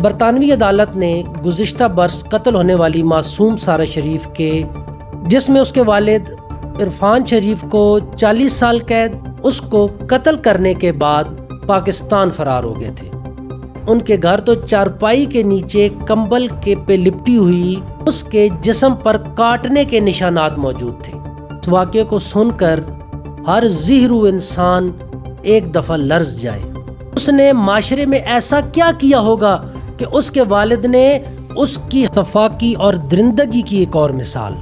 برطانوی عدالت نے گزشتہ برس قتل ہونے والی معصوم سارہ شریف کے، جس میں اس کے والد عرفان شریف کو 40 سال قید، اس کو قتل کرنے کے بعد پاکستان فرار ہو گئے تھے۔ ان کے گھر تو چارپائی کے نیچے کمبل کے پہ لپٹی ہوئی اس کے جسم پر کاٹنے کے نشانات موجود تھے۔ اس واقعے کو سن کر ہر ذہرو انسان ایک دفعہ لرز جائے۔ اس نے معاشرے میں ایسا کیا کیا ہوگا کہ اس کے والد نے اس کی صفاقی اور درندگی کی ایک اور مثال،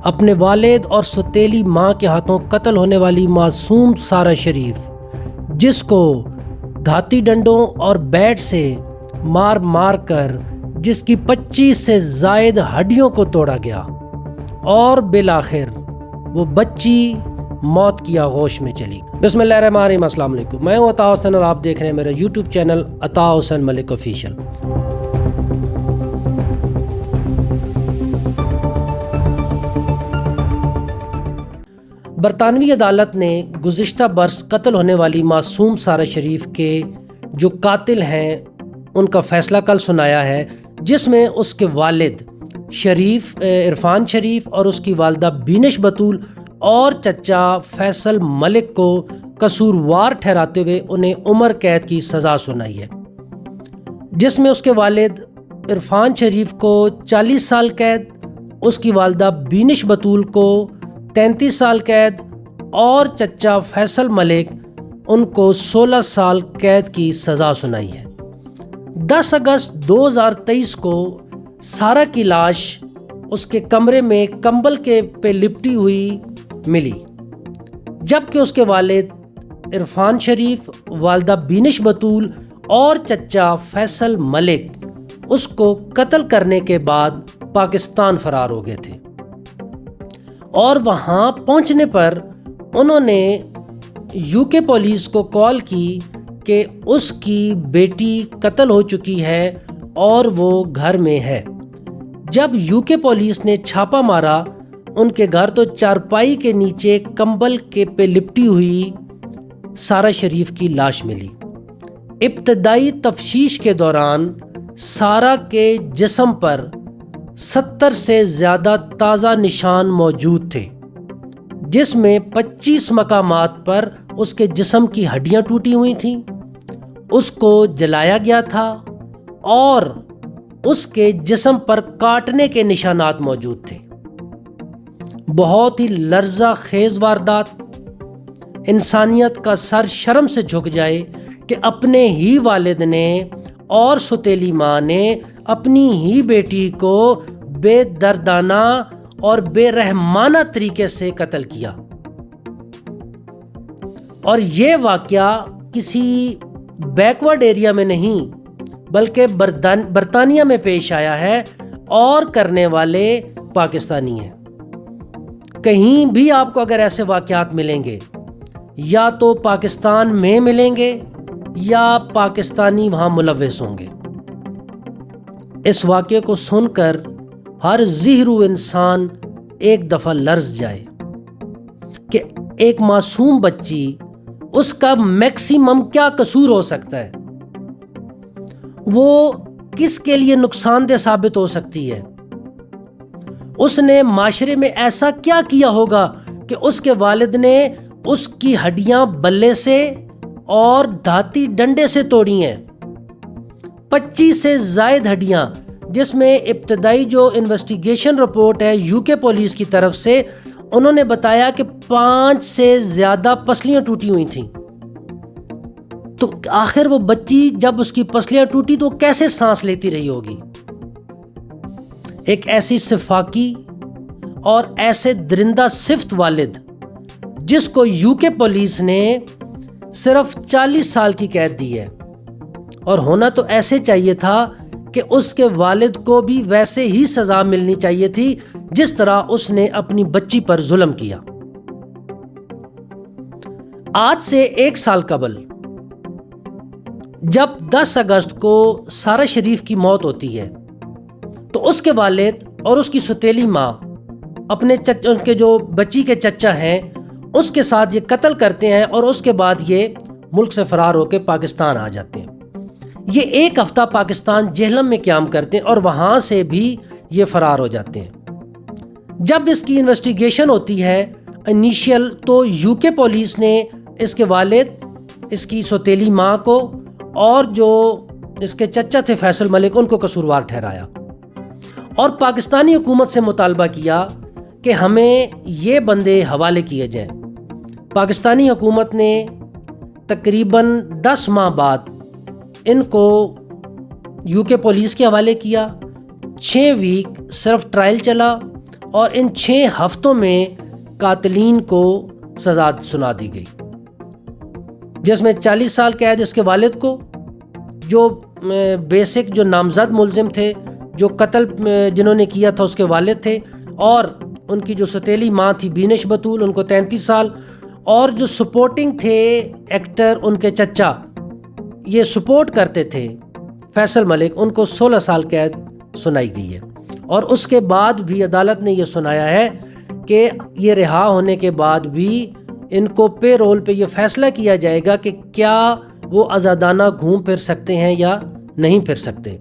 اپنے والد اور سوتیلی ماں کے ہاتھوں قتل ہونے والی معصوم سارہ شریف، جس کو دھاتی ڈنڈوں اور بیٹ سے مار مار کر جس کی 25 سے زائد ہڈیوں کو توڑا گیا، اور بالآخر وہ بچی موت کی آغوش میں چلی۔ بسم اللہ الرحمن الرحیم۔ السلام علیکم، میں ہوں عطا حسین اور آپ دیکھ رہے ہیں میرا یوٹیوب چینل عطا حسین ملک آفیشیل۔ برطانوی عدالت نے گزشتہ برس قتل ہونے والی معصوم سارہ شریف کے جو قاتل ہیں ان کا فیصلہ کل سنایا ہے، جس میں اس کے والد شریف عرفان شریف اور اس کی والدہ بینش بطول اور چچا فیصل ملک کو قصوروار ٹھہراتے ہوئے انہیں عمر قید کی سزا سنائی ہے، جس میں اس کے والد عرفان شریف کو 40 سال قید، اس کی والدہ بینش بطول کو 33 سال قید اور چچا فیصل ملک ان کو 16 سال قید کی سزا سنائی ہے۔ 10 اگست 2023 کو سارہ کی لاش اس کے کمرے میں کمبل کے پہ لپٹی ہوئی ملی، جبکہ اس کے والد عرفان شریف، والدہ بینش بطول اور چچا فیصل ملک اس کو قتل کرنے کے بعد پاکستان فرار ہو گئے تھے، اور وہاں پہنچنے پر انہوں نے UK پولیس کو کال کی کہ اس کی بیٹی قتل ہو چکی ہے اور وہ گھر میں ہے۔ جب UK پولیس نے چھاپا مارا، ان کے گھر تو چارپائی کے نیچے کمبل کے پہ لپٹی ہوئی سارہ شریف کی لاش ملی۔ ابتدائی تفتیش کے دوران سارہ کے جسم پر 70 سے زیادہ تازہ نشان موجود تھے، جس میں 25 مقامات پر اس کے جسم کی ہڈیاں ٹوٹی ہوئی تھیں، اس کو جلایا گیا تھا اور اس کے جسم پر کاٹنے کے نشانات موجود تھے۔ بہت ہی لرزہ خیز واردات، انسانیت کا سر شرم سے جھک جائے کہ اپنے ہی والد نے اور سوتیلی ماں نے اپنی ہی بیٹی کو بے دردانہ اور بے رحمانہ طریقے سے قتل کیا، اور یہ واقعہ کسی بیکورڈ ایریا میں نہیں بلکہ برطانیہ میں پیش آیا ہے، اور کرنے والے پاکستانی ہیں۔ کہیں بھی آپ کو اگر ایسے واقعات ملیں گے، یا تو پاکستان میں ملیں گے یا پاکستانی وہاں ملوث ہوں گے۔ اس واقعے کو سن کر ہر ذہرو انسان ایک دفعہ لرز جائے کہ ایک معصوم بچی، اس کا میکسیمم کیا قصور ہو سکتا ہے، وہ کس کے لیے نقصان دہ ثابت ہو سکتی ہے۔ اس نے معاشرے میں ایسا کیا کیا ہوگا کہ اس کے والد نے اس کی ہڈیاں بلے سے اور دھاتی ڈنڈے سے توڑی ہیں، 25 سے زائد ہڈیاں، جس میں ابتدائی جو انویسٹیگیشن رپورٹ ہے UK پولیس کی طرف سے، انہوں نے بتایا کہ 5 سے زیادہ پسلیاں ٹوٹی ہوئی تھیں۔ تو آخر وہ بچی جب اس کی پسلیاں ٹوٹی تو کیسے سانس لیتی رہی ہوگی؟ ایک ایسی صفاقی اور ایسے درندہ صفت والد، جس کو UK پولیس نے صرف 40 سال کی قید دی ہے، اور ہونا تو ایسے چاہیے تھا کہ اس کے والد کو بھی ویسے ہی سزا ملنی چاہیے تھی جس طرح اس نے اپنی بچی پر ظلم کیا۔ آج سے 1 سال قبل جب 10 اگست کو سارہ شریف کی موت ہوتی ہے، تو اس کے والد اور اس کی سوتیلی ماں اپنے ان کے جو بچی کے چچا ہیں اس کے ساتھ یہ قتل کرتے ہیں، اور اس کے بعد یہ ملک سے فرار ہو کے پاکستان آ جاتے ہیں۔ یہ ایک ہفتہ پاکستان جہلم میں قیام کرتے ہیں اور وہاں سے بھی یہ فرار ہو جاتے ہیں۔ جب اس کی انویسٹیگیشن ہوتی ہے انیشیل، تو یو کے پولیس نے اس کے والد، اس کی سوتیلی ماں کو اور جو اس کے چچا تھے فیصل ملک، ان کو قصوروار ٹھہرایا اور پاکستانی حکومت سے مطالبہ کیا کہ ہمیں یہ بندے حوالے کیے جائیں۔ پاکستانی حکومت نے تقریباً 10 ماہ بعد ان کو یو کے پولیس کے حوالے کیا۔ 6 ویک صرف ٹرائل چلا اور ان 6 ہفتوں میں قاتلین کو سزا سنا دی گئی، جس میں 40 سال قید اس کے والد کو، جو بیسک جو نامزد ملزم تھے، جو قتل جنہوں نے کیا تھا اس کے والد تھے، اور ان کی جو ستیلی ماں تھی بینش بطول، ان کو 33 سال، اور جو سپورٹنگ تھے ایکٹر ان کے چچا، یہ سپورٹ کرتے تھے فیصل ملک، ان کو 16 سال قید سنائی گئی ہے۔ اور اس کے بعد بھی عدالت نے یہ سنایا ہے کہ یہ رہا ہونے کے بعد بھی ان کو پے رول پہ یہ فیصلہ کیا جائے گا کہ کیا وہ آزادانہ گھوم پھر سکتے ہیں یا نہیں پھر سکتے۔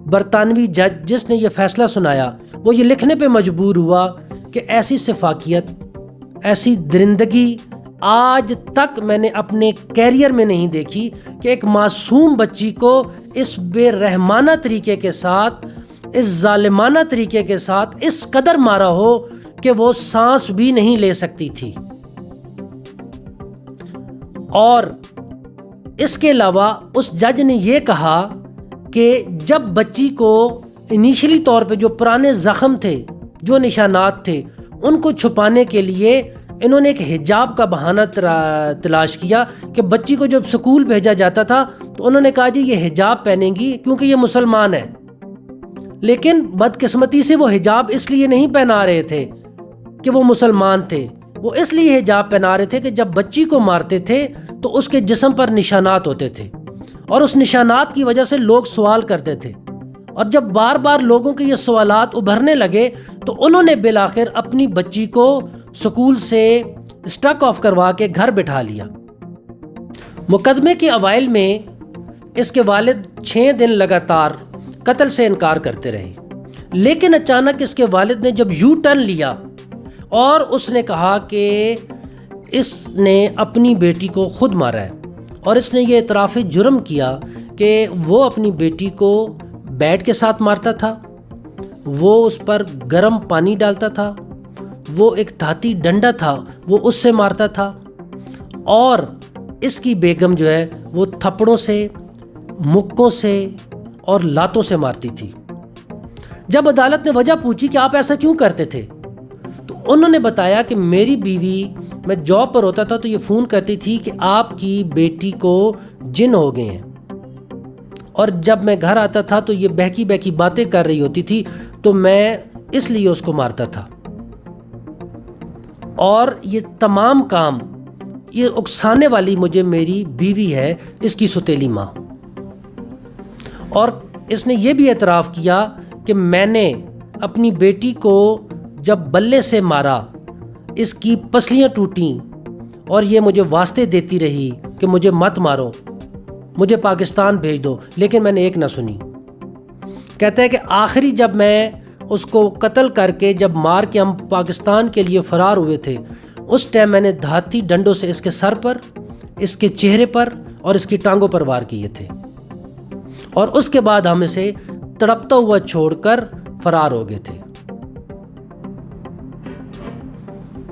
برطانوی جج جس نے یہ فیصلہ سنایا وہ یہ لکھنے پہ مجبور ہوا کہ ایسی سفاکیت، ایسی درندگی آج تک میں نے اپنے کیریئر میں نہیں دیکھی کہ ایک معصوم بچی کو اس بے رحمانہ طریقے کے ساتھ، اس ظالمانہ طریقے کے ساتھ اس قدر مارا ہو کہ وہ سانس بھی نہیں لے سکتی تھی۔ اور اس کے علاوہ اس جج نے یہ کہا کہ جب بچی کو انیشلی طور پہ جو پرانے زخم تھے، جو نشانات تھے، ان کو چھپانے کے لیے انہوں نے ایک حجاب کا بہانہ تلاش کیا کہ بچی کو جب سکول بھیجا جاتا تھا تو انہوں نے کہا جی یہ حجاب پہنیں گی کیونکہ یہ مسلمان ہے، لیکن بدقسمتی سے وہ حجاب اس لیے نہیں پہنا رہے تھے کہ وہ مسلمان تھے، وہ اس لیے حجاب پہنا رہے تھے کہ جب بچی کو مارتے تھے تو اس کے جسم پر نشانات ہوتے تھے اور اس نشانات کی وجہ سے لوگ سوال کرتے تھے، اور جب بار بار لوگوں کے یہ سوالات ابھرنے لگے تو انہوں نے بالآخر اپنی بچی کو سکول سے اسٹک آف کروا کے گھر بٹھا لیا۔ مقدمے کے اوائل میں اس کے والد 6 دن لگاتار قتل سے انکار کرتے رہے، لیکن اچانک اس کے والد نے جب یو ٹرن لیا اور اس نے کہا کہ اس نے اپنی بیٹی کو خود مارا ہے، اور اس نے یہ اعتراف جرم کیا کہ وہ اپنی بیٹی کو بیٹ کے ساتھ مارتا تھا، وہ اس پر گرم پانی ڈالتا تھا، وہ ایک دھاتی ڈنڈا تھا وہ اس سے مارتا تھا، اور اس کی بیگم جو ہے وہ تھپڑوں سے، مکوں سے اور لاتوں سے مارتی تھی۔ جب عدالت نے وجہ پوچھی کہ آپ ایسا کیوں کرتے تھے تو انہوں نے بتایا کہ میری بیوی، میں جاب پر ہوتا تھا تو یہ فون کرتی تھی کہ آپ کی بیٹی کو جن ہو گئے ہیں، اور جب میں گھر آتا تھا تو یہ بہکی بہکی باتیں کر رہی ہوتی تھی تو میں اس لیے اس کو مارتا تھا۔ اور یہ تمام کام، یہ اکسانے والی مجھے میری بیوی ہے، اس کی ستیلی ماں۔ اور اس نے یہ بھی اعتراف کیا کہ میں نے اپنی بیٹی کو جب بلے سے مارا، اس کی پسلیاں ٹوٹیں اور یہ مجھے واسطے دیتی رہی کہ مجھے مت مارو، مجھے پاکستان بھیج دو، لیکن میں نے ایک نہ سنی۔ کہتا ہے کہ آخری جب میں اس کو قتل کر کے جب مار کے ہم پاکستان کے لیے فرار ہوئے تھے، اس ٹائم میں نے دھاتی ڈنڈوں سے اس کے سر پر، اس کے چہرے پر اور اس کی ٹانگوں پر وار کیے تھے، اور اس کے بعد ہم اسے تڑپتا ہوا چھوڑ کر فرار ہو گئے تھے۔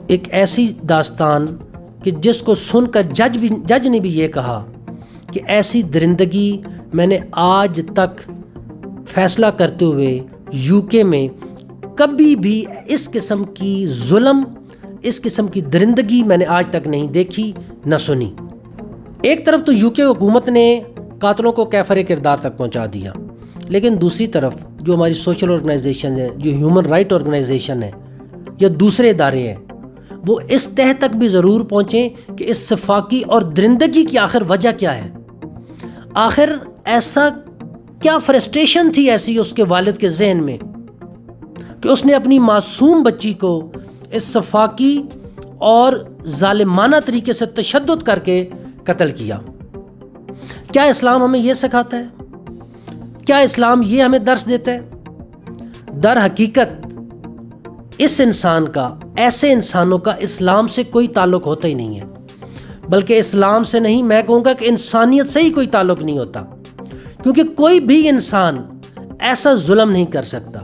ایک ایسی داستان کہ جس کو سن کر جج نے بھی یہ کہا کہ ایسی درندگی میں نے آج تک فیصلہ کرتے ہوئے یو کے میں کبھی بھی اس قسم کی ظلم، اس قسم کی درندگی میں نے آج تک نہیں دیکھی نہ سنی۔ ایک طرف تو یو کے حکومت نے قاتلوں کو کیفر کردار تک پہنچا دیا، لیکن دوسری طرف جو ہماری سوشل آرگنائزیشن ہے، جو ہیومن رائٹ آرگنائزیشن ہے یا دوسرے ادارے ہیں، وہ اس تہ تک بھی ضرور پہنچیں کہ اس سفاکی اور درندگی کی آخر وجہ کیا ہے، آخر ایسا کیا فرسٹریشن تھی ایسی اس کے والد کے ذہن میں کہ اس نے اپنی معصوم بچی کو اس سفاکی اور ظالمانہ طریقے سے تشدد کر کے قتل کیا۔ کیا اسلام ہمیں یہ سکھاتا ہے؟ کیا اسلام یہ ہمیں درس دیتا ہے؟ در حقیقت اس انسان کا، ایسے انسانوں کا اسلام سے کوئی تعلق ہوتا ہی نہیں ہے، بلکہ اسلام سے نہیں، میں کہوں گا کہ انسانیت سے ہی کوئی تعلق نہیں ہوتا، کیونکہ کوئی بھی انسان ایسا ظلم نہیں کر سکتا۔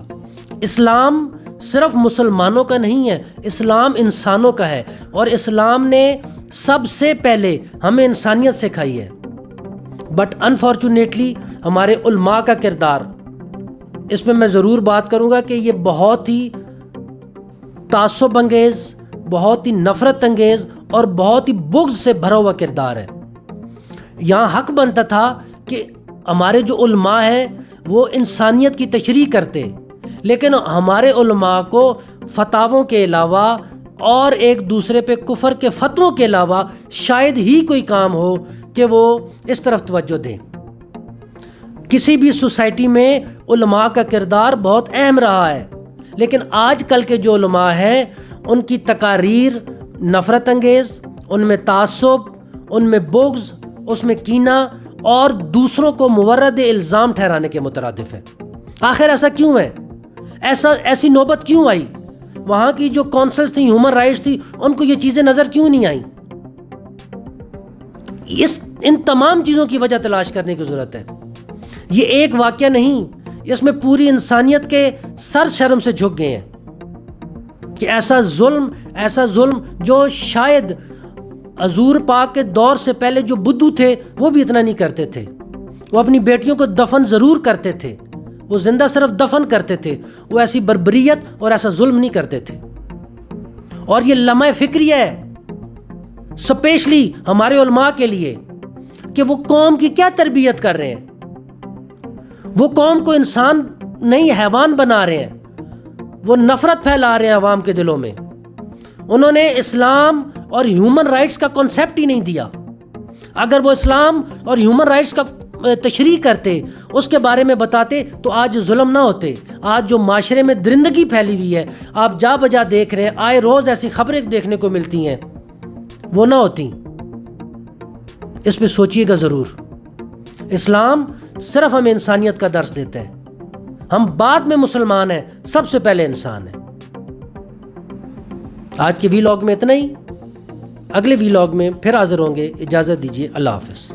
اسلام صرف مسلمانوں کا نہیں ہے، اسلام انسانوں کا ہے، اور اسلام نے سب سے پہلے ہمیں انسانیت سکھائی ہے۔ بٹ انفارچونیٹلی ہمارے علماء کا کردار، اس میں میں ضرور بات کروں گا کہ یہ بہت ہی تعصب انگیز، بہت ہی نفرت انگیز اور بہت ہی بغض سے بھرا ہوا کردار ہے۔ یہاں حق بنتا تھا کہ ہمارے جو علماء ہیں وہ انسانیت کی تشریح کرتے، لیکن ہمارے علماء کو فتاووں کے علاوہ اور ایک دوسرے پہ کفر کے فتووں کے علاوہ شاید ہی کوئی کام ہو کہ وہ اس طرف توجہ دیں۔ کسی بھی سوسائٹی میں علماء کا کردار بہت اہم رہا ہے، لیکن آج کل کے جو علماء ہیں ان کی تقاریر نفرت انگیز، ان میں تعصب، ان میں بغض، اس میں کینہ اور دوسروں کو مورد الزام ٹھہرانے کے مترادف ہے۔ آخر ایسا کیوں ہے؟ ایسی نوبت کیوں آئی؟ وہاں کی جو کونسلز تھیں، ہیومن رائٹس تھی، ان کو یہ چیزیں نظر کیوں نہیں آئیں؟ ان تمام چیزوں کی وجہ تلاش کرنے کی ضرورت ہے۔ یہ ایک واقعہ نہیں، اس میں پوری انسانیت کے سر شرم سے جھک گئے ہیں کہ ایسا ظلم جو شاید حضور پاک کے دور سے پہلے جو بدھو تھے وہ بھی اتنا نہیں کرتے تھے۔ وہ اپنی بیٹیوں کو دفن ضرور کرتے تھے، وہ زندہ صرف دفن کرتے تھے، وہ ایسی بربریت اور ایسا ظلم نہیں کرتے تھے۔ اور یہ لمحہ فکریہ ہے اسپیشلی ہمارے علماء کے لیے کہ وہ قوم کی کیا تربیت کر رہے ہیں۔ وہ قوم کو انسان نہیں حیوان بنا رہے ہیں، وہ نفرت پھیلا رہے ہیں عوام کے دلوں میں۔ انہوں نے اسلام اور ہیومن رائٹس کا کنسیپٹ ہی نہیں دیا۔ اگر وہ اسلام اور ہیومن رائٹس کا تشریح کرتے، اس کے بارے میں بتاتے، تو آج ظلم نہ ہوتے۔ آج جو معاشرے میں درندگی پھیلی ہوئی ہے، آپ جا بجا دیکھ رہے ہیں، آئے روز ایسی خبریں دیکھنے کو ملتی ہیں، وہ نہ ہوتی۔ اس پہ سوچیے گا ضرور۔ اسلام صرف ہمیں انسانیت کا درس دیتا ہے۔ ہم بعد میں مسلمان ہیں، سب سے پہلے انسان ہیں۔ آج کے ویلاگ میں اتنا ہی، اگلے ویلاگ میں پھر حاضر ہوں گے۔ اجازت دیجیے، اللہ حافظ۔